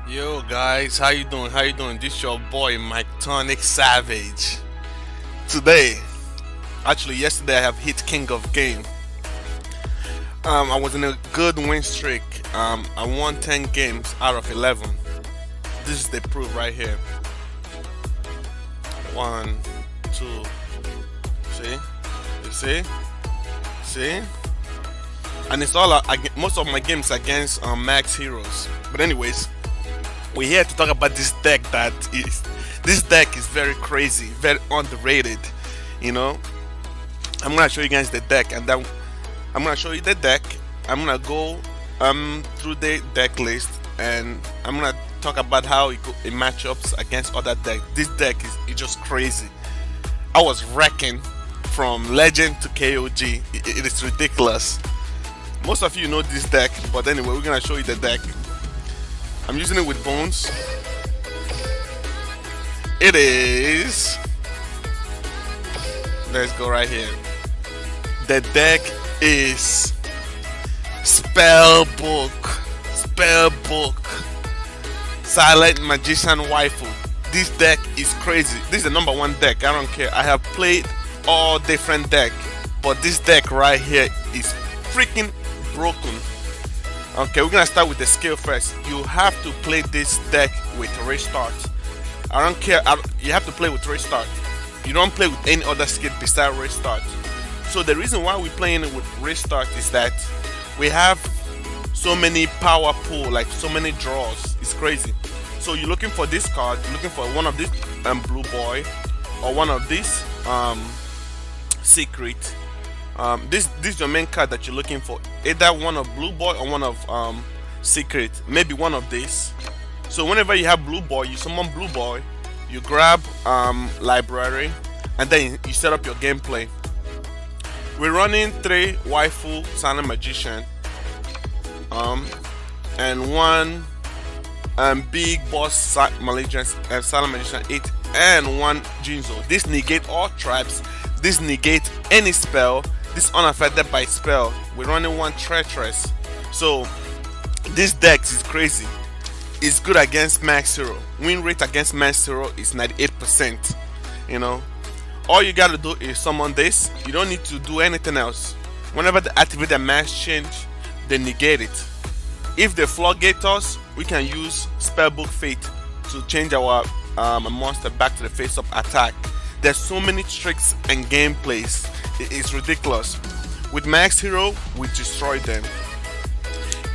Yo guys, how you doing? How you doing? This your boy Mike Tonic Savage. Today, actually yesterday I have hit King of Game. I was in a good win streak. I won 10 games out of 11. This is the proof right here. One, two, see? You see? See? And it's all most of my games against Max Heroes. But anyways, we're here to talk about this deck this deck is very crazy, very underrated. You know, I'm gonna show you guys the deck, and then I'm gonna show you the deck. I'm gonna go through the deck list, and I'm gonna talk about how it matchups against other decks. This deck is just crazy. I was wrecking from Legend to KOG. It is ridiculous. Most of you know this deck, but anyway, we're gonna show you the deck. I'm using it with bones. It is. Let's go right here. The deck is Spellbook. Spellbook. Silent Magician Waifu. This deck is crazy. This is the number one deck. I don't care. I have played all different decks, but this deck right here is freaking broken. Okay, we're gonna start with the skill first. You have to play this deck with restart. I don't care. You have to play with restart. You don't play with any other skill besides restart. So the reason why we're playing it with restart is that we have so many power pool, like so many draws. It's crazy. So you're looking for this card. You're looking for one of this blue boy, or one of this secret. This is your main card that you're looking for. Either one of blue boy or one of secret. Maybe one of these. So whenever you have blue boy, you summon blue boy, you grab library, and then you set up your gameplay. We're running 3 waifu silent magician, and one big boss silent magician 8, and one Jinzo. This negate all traps. This negate any spell. This unaffected by spell. We're running one treacherous. So this deck is crazy. It's good against Max Hero. Win rate against Max Hero is 98%. You know, all you gotta do is summon this. You don't need to do anything else. Whenever they activate the max change, they negate it. If they floodgate us, we can use Spellbook Fate to change our monster back to the face-up attack. There's so many tricks and gameplays. It's ridiculous. With Max Hero, we destroy them.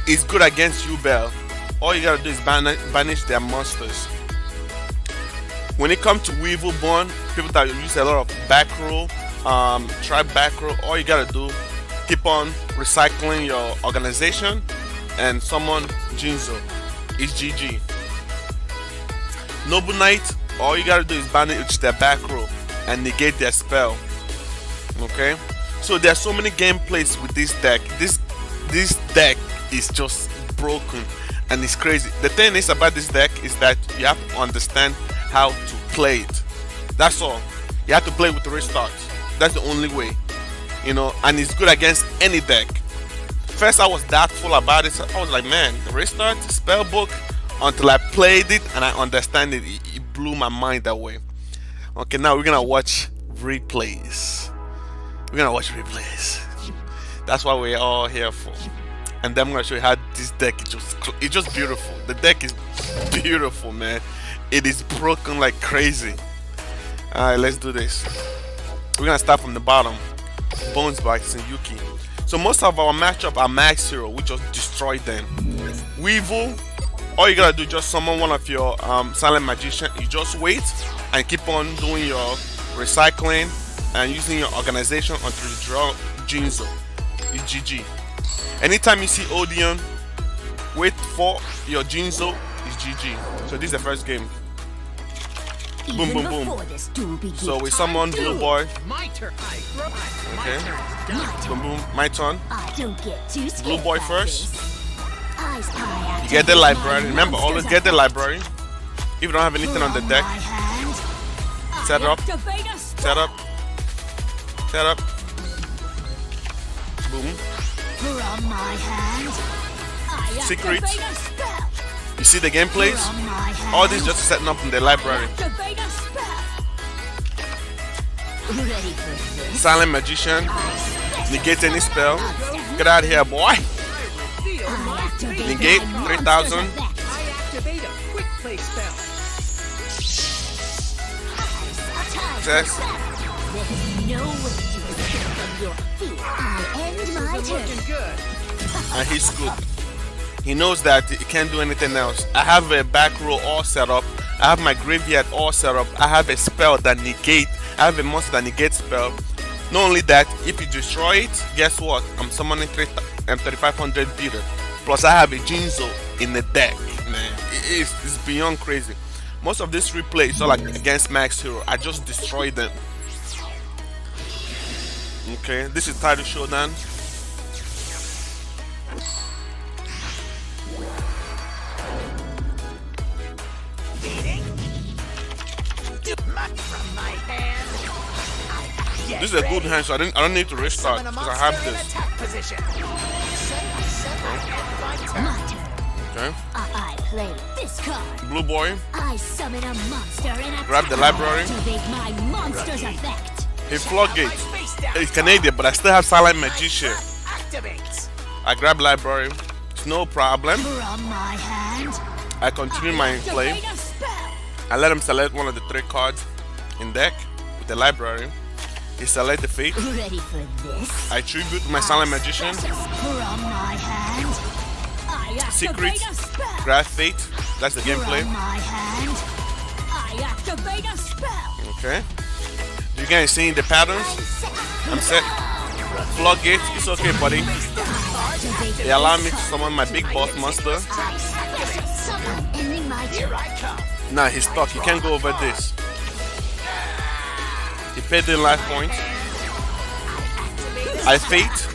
It's good against Duel. All you gotta do is banish their monsters. When it comes to Weevil Born, people that use a lot of back row, try back row, all you gotta do, keep on recycling your organization and summon Jinzo. It's GG. Noble Knight, all you gotta do is banish their back row and negate their spell. Okay, so there are so many gameplays with this deck. This deck is just broken and it's crazy. The thing is about this deck is that you have to understand how to play it. That's all. You have to play with the restart. That's the only way, you know. And it's good against any deck. First I was doubtful about it. I was like, man, the restart spellbook, until I played it and I understand it. It blew my mind that way. Okay, now we're gonna watch replays. We're gonna watch replays. That's what we're all here for. And then I'm gonna show you how this deck is just beautiful. The deck is beautiful, man. It is broken like crazy. Alright, let's do this. We're gonna start from the bottom. Bones by Yuki. So most of our matchup are Max Hero. We just destroy them. Weevil, all you gotta do is just summon one of your silent magician. You just wait and keep on doing your recycling and using your organization until you draw Jinzo. It's GG. Anytime you see Odeon, wait for your Jinzo. It's GG. So this is the first game. Boom, boom, boom. So we summon Blue Boy. Okay. Boom, boom. My turn. Blue Boy first. You get the library. Remember, always get the library. If you don't have anything on the deck, set up. Set up. Set up. Boom. Secret. You see the gameplays? All this just setting up in the library. Silent Magician. Negate any spell. Get out of here, boy. Negate 3000. Success. And he's scooped. He knows that he can't do anything else. I have a back row all set up. I have my graveyard all set up. I have a spell that negate. I have a monster that negates spell. Not only that, if you destroy it, guess what? I'm summoning 3500 beater. Plus I have a Jinzo in the deck. Man, it's beyond crazy. Most of these replays are like against Max Hero. I just destroy them. Okay, this is Title Showdown. This is a good hand, so I don't need to restart because I have this. Okay. I play this card. Blue boy. I summon a monster and grab the library. activate my monster's effect. He floodgate. He's Canadian, but I still have Silent Magician. I grab library. It's no problem. From my hand, I continue my play. activate a spell. I let him select one of the 3 cards in deck with the library. He select the fate. Ready for this? I tribute my Silent Magician. From my hand, I Secret. activate a spell. Grab fate. That's the gameplay. From my hand, I activate a spell. Okay. You guys seeing the patterns? I'm set. Floodgate. It's okay, buddy. They allow me to summon my big boss monster. Ending my turn. Nah, he's stuck. He can't go over this. He paid the life point. I fate.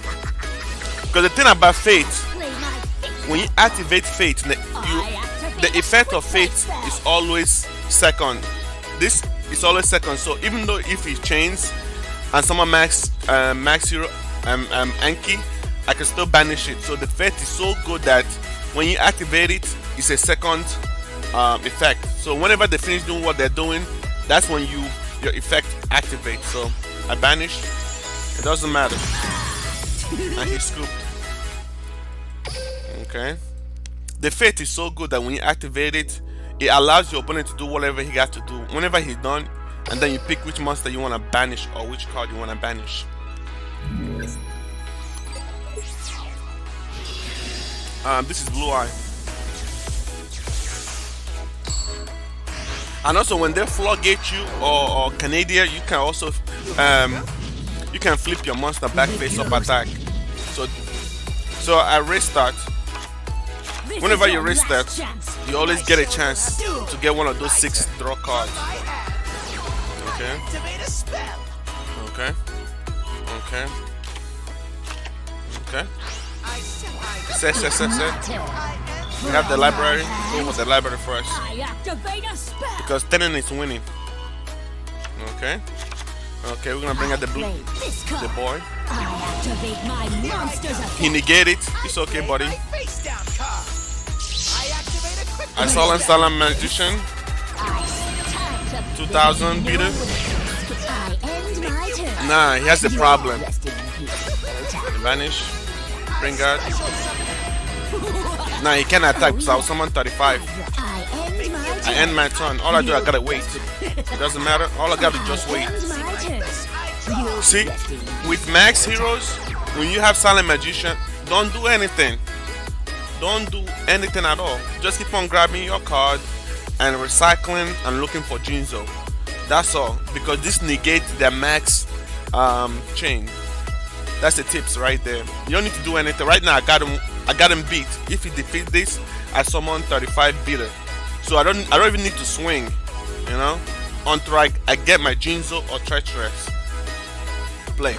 Because the thing about fate, Play my fate. when you activate fate, the effect of fate is always second. This is always second. So even though if he chains and someone max hero Anki, I can still banish it. So the fate is so good that when you activate it, it's a second effect. So whenever they finish doing what they're doing, that's when your effect activates. So I banish. It doesn't matter. And he scooped. Okay. The fate is so good that when you activate it, it allows your opponent to do whatever he got to do. Whenever he's done, and then you pick which monster you want to banish or which card you want to banish. This is Blue Eye. And also when they floodgate you or Canadian, you can also you can flip your monster back face up attack. So I restart. Whenever you restart, you always get a chance to get one of those 6 draw cards. Okay. Okay. Okay. Okay. Set. We have the library. Go with the library first. I activate a spell. Because Tenon is winning. Okay. Okay, we're gonna bring out the blue, the boy. I activate my monster's effect. He negated. It's okay, buddy. I Silent Magician. 2000 beater. I end my turn. Nah, he has a problem. Vanish. Bring out. Nah, he can't attack because I was summon 35. I end my turn. All I do, I gotta wait. It doesn't matter. All I gotta do is just wait. See, with max heroes, when you have Silent Magician, don't do anything. Don't do anything at all. Just keep on grabbing your card and recycling and looking for Jinzo. That's all. Because this negates their max chain. That's the tips right there. You don't need to do anything. Right now, I got him beat. If he defeats this, I summon 35 beater. So I don't even need to swing, you know, until I get my Jinzo or Treacherous. Play.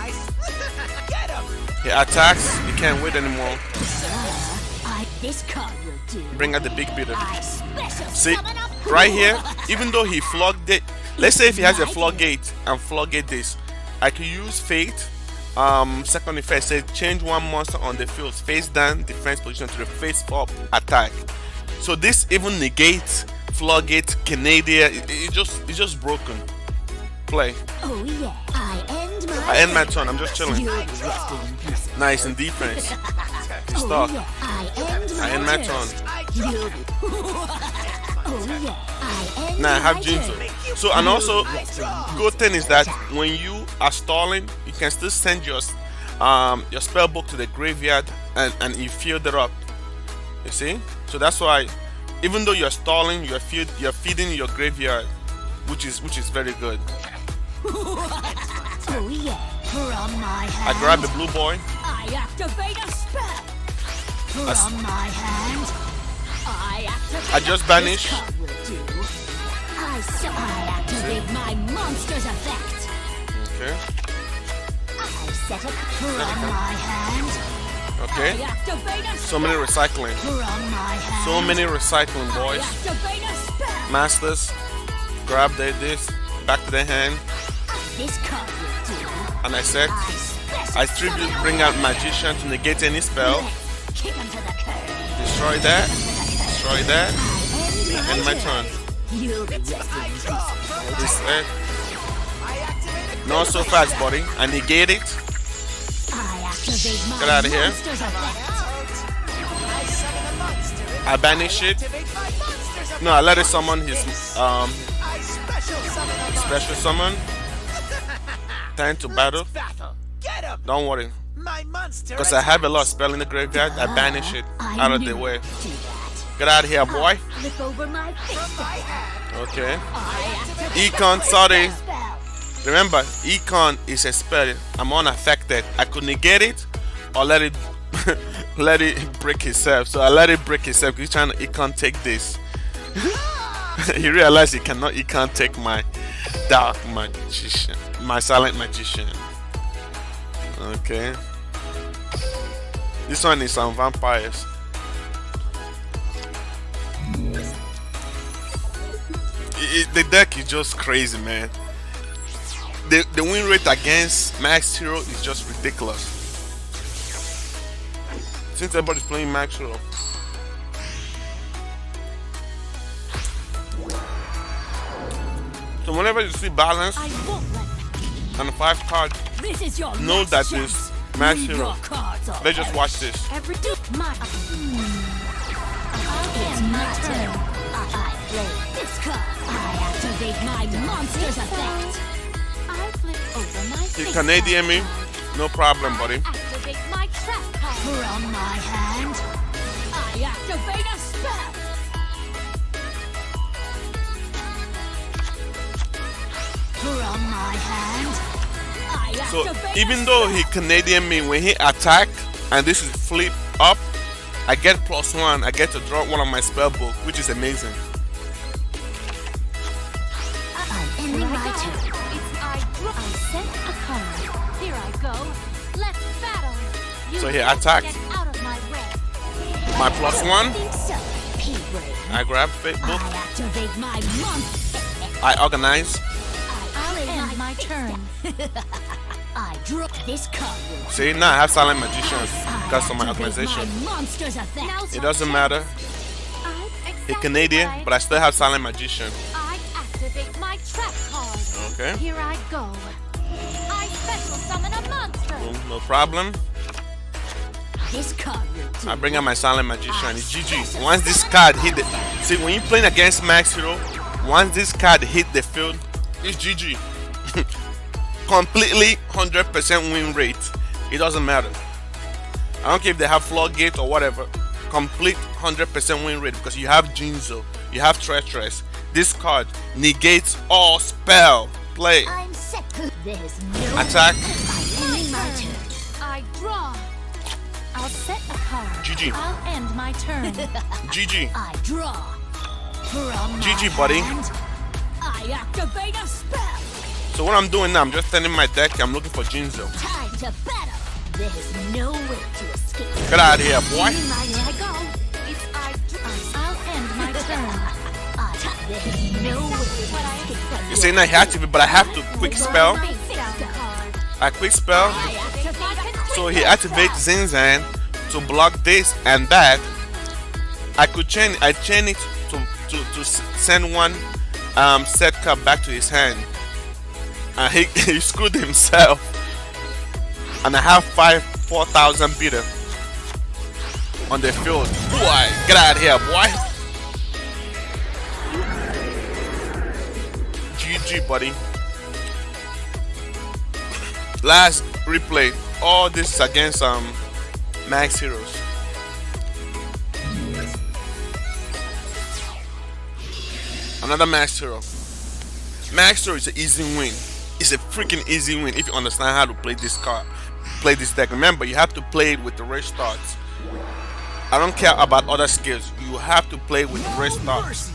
He attacks. He can't wait anymore. Bring out the big beater. See, right here, even though he flogged it, let's say if he has a floodgate and floodgate this, I can use fate. Second effect says change one monster on the field face down defense position to the face up attack. So this even negates Floodgate, Canadian. It's just broken. Play. Oh yeah. I end my turn. I'm just chilling. Nice in defense. He's stuck. I end my turn. Now I have Jinzo. So and also, good thing is that when you are stalling, you can still send your spell book to the graveyard and you filled it up. You see? So that's why, even though you're stalling, you're feeding your graveyard, which is very good. Oh yeah. From my hand. I grab the blue boy. I activate a spell. From my hand. I activate. I just banish. I activate my monster's effect. Okay. I set it from my hand. Okay. I activate a So many recycling. from my hand. So many recycling, boys. I activate a spell. Masters. Grab this. Back to the hand. This card will do. And I set. I tribute bring out magician to negate any spell. Kick him to the curb. Destroy that. Destroy that. End my turn. You'll be resting in peace. This it. Not so fast, buddy. I negate it. I activate my Get out of here. monster's effect. I banish it. No, I let it summon his special summon. Time to battle. Don't worry. Because I have a lot of spell in the graveyard, I banish it out of the way. Get out of here, boy. Look over my face. Okay. I Econ, sorry. Remember, Econ is a spell. I'm unaffected. I could negate it or let it let it break itself. So I let it break itself. He's trying to Econ take this. He realized he can't take my dark magician, my silent magician. Okay. This one is some vampires. The deck is just crazy, man. The win rate against Max Hero is just ridiculous. Since everybody's playing Max Hero. So whenever you see balance I won't let and a 5 card, this is your know last that chance. this Max Leave Hero. your cards on. Let's just watch this. Every do my It's my turn. I play this card. I activate my monster's effect. I flip over my You face Canadian me? card. No problem, buddy. Activate my trap card. From my hand, I activate a spell. From my hand, I So activate even a though spell. he Canadian me, when he attack and this is flip up, I get +1. I get to draw one of my spell book, which is amazing. I'm ending Here I my go. turn. It's I set a card. Here I go. Let's battle. You So he can't attacked. get out of my way. My +1, Think so, P-Ray. I grab fate book, I activate my monster. I organize. I'll end my turn. I draw this card. will See, now I have silent magician I because of my activate organization. My monster's effect. Now's It your doesn't chance. matter. I'm He exactly Canadian, right. but I still have silent magician. I activate my trap card. Okay. Here I go. I special summon a monster. No problem. This card will do. I bring out my silent magician. It's GG. Once this card hit the see when you're playing against Max Hero, once this card hit the field, it's GG. Completely 100% win rate. It doesn't matter. I don't care if they have Floodgate or whatever. Complete 100% win rate because you have Jinzo, you have Treacherous. This card negates all spell. Play. I'm set. There's no Attack. I'm ending my turn. I draw. I'll set a card. GG. I'll end my turn. GG. I draw. From GG, my buddy. hand, I activate a spell. So what I'm doing now, I'm just sending my deck. I'm looking for Jinzo. Time to battle. There's no way to escape. Get out of here, boy. Here I go. It's I'll end my turn. There's no way to escape. You say now he activated, but I have to quick spell. Face down card. I quick spell. I activate a So he activates Zinzan to block this and that. I could chain it to send one set card back to his hand, and he screwed himself. And I have 4,000 bidder on the field. Boy, get out of here, boy. GG, buddy. Last replay. All this against Max Heroes. Another Max Hero. Max Hero is an easy win. It's a freaking easy win if you understand how to play this card, play this deck. Remember, you have to play it with the restarts. I don't care about other skills. You have to play with restarts.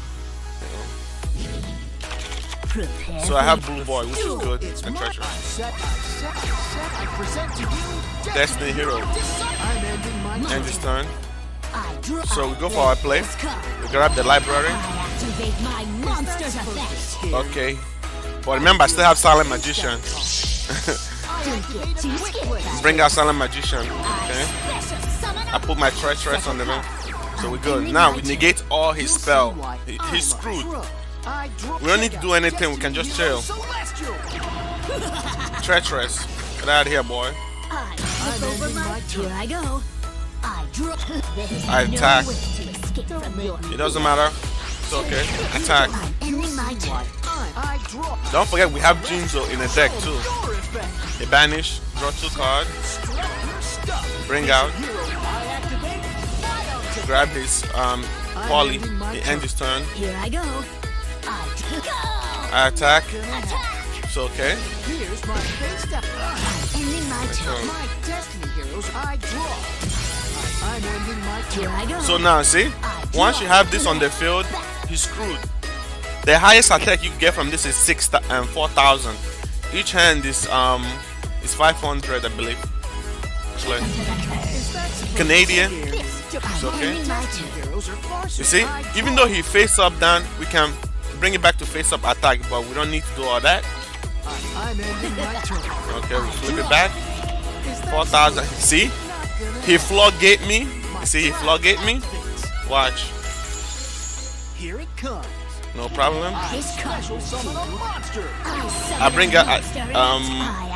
So I have Blue Boy, which is good, and Treasure. Destiny Hero. End this turn. So we go for our play. We grab the library. Okay. But remember, I still have Silent Magician. Bring out Silent Magician. Okay. I put my Treacherous on the map. So we're good. Now we negate all his spell. He's screwed. We don't need to do anything, we can just chill. Treacherous. Get out of here, boy. Here I go. I attack. It doesn't matter. It's okay. Attack. Don't forget we have Jinzo in the deck too. They banish, draw 2 cards, bring out, grab his Polly, he ends his turn. Here I go. I attack. It's okay. Here's my face step. Ending my turn. My Destiny Heroes, I draw. I'm ending my turn. Here I go. So now see, once you have this on the field, he's screwed. The highest attack you get from this is 4,000. Each hand is 500, I believe. Actually, Canadian. It's okay. You see, even though he face up down, we can bring it back to face up attack, but we don't need to do all that. I'm ending my turn. Okay, we flip it back. 4,000. See, he floodgate me. You see, he floodgate me. Watch. Here it comes. No problem. Special summon a monster. I bring out I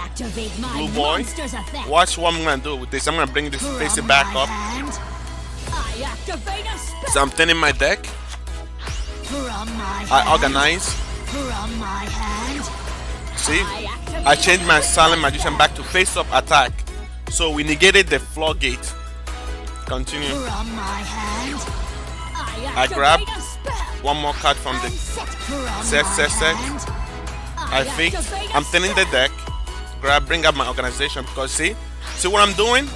activate my Blue Boy. monster's effect. Watch what I'm gonna do with this. I'm gonna bring this face it back up. I activate a spell. So I'm thinning my deck. From my I hand. organize. From my hand. See, I changed my Silent Magician back to face up attack. So we negated the floodgate. Continue. From my hand. I grab activate a spell. one more card from the From set. my hand. I think activate a I'm thinning the deck. Bring up my organization because see what I'm doing?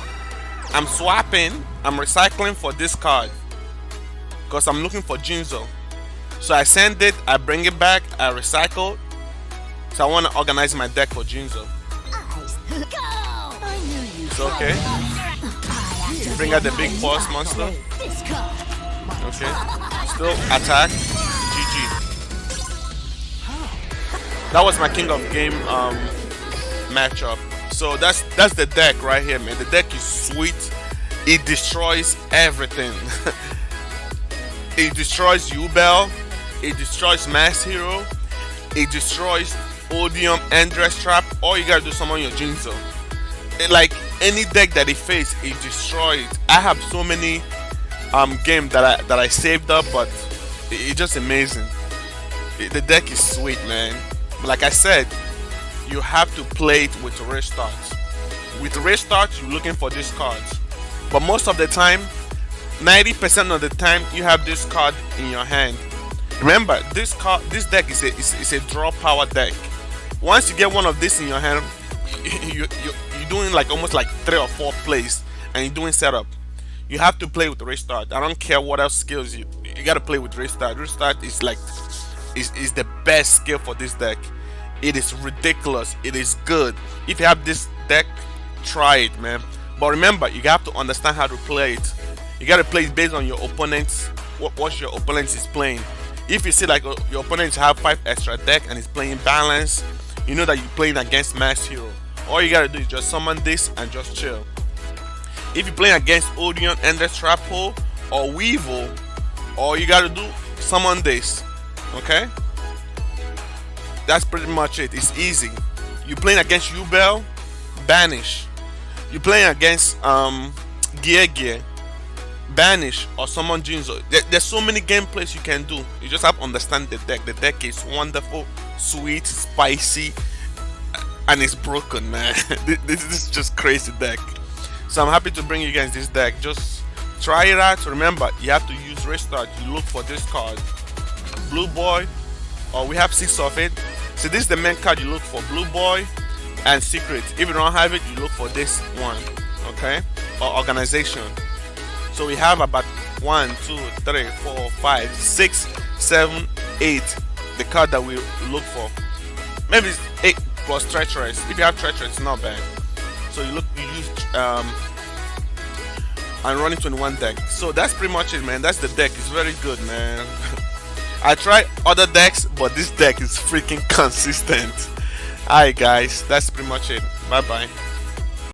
I'm swapping, I'm recycling for this card because I'm looking for Jinzo. So I send it, I bring it back, I recycle. So I want to organize my deck for Jinzo. It's okay. Bring out the big boss monster. Okay. Still attack. GG. That was my King of Game matchup. So that's the deck right here, man. The deck is sweet. It destroys everything. It destroys Duel. It destroys Max Hero. It destroys Odium, Endless Trap. All you gotta do is summon your Jinzo. Like any deck that it face, it destroys. I have so many games that I saved up, but it's just amazing. The deck is sweet, man. Like I said, you have to play it with restarts. With restarts, you're looking for these cards. But most of the time, 90% of the time, you have this card in your hand. Remember, this deck is a draw power deck. Once you get one of this in your hand, you're doing like almost like 3 or 4 plays, and you're doing setup. You have to play with restart. I don't care what else skills you gotta play with restart. Restart is like is the best skill for this deck. It is ridiculous. It is good. If you have this deck, try it, man. But remember, you have to understand how to play it. You gotta play it based on your opponents. What your opponent is playing. If you see like your opponents have 5 extra deck and is playing balance, you know that you're playing against Max Hero. All you gotta do is just summon this and just chill. If you're playing against Odeon, Endless Trap Hole, or Weevil, all you gotta do, summon this. Okay, that's pretty much it. It's easy. You playing against Duel, banish. You playing against Gear, banish or summon Jinzo. There's so many gameplays you can do. You just have to understand the deck. The deck is wonderful, sweet, spicy, and it's broken, man. This is just crazy deck. So I'm happy to bring you guys this deck. Just try it out. Remember, you have to use restart. You look for this card, Blue Boy, or we have 6 of it. So this is the main card you look for, Blue Boy and Secret. If you don't have it, you look for this one, okay, or Organization. So we have about 1, 2, 3, 4, 5, 6, 7, 8. The card that we look for. Maybe it's 8 plus Treacherous. If you have Treacherous, it's not bad. So you use and running 21 deck. So that's pretty much it, man. That's the deck. It's very good, man. I tried other decks, but this deck is freaking consistent. Alright guys, that's pretty much it. Bye bye.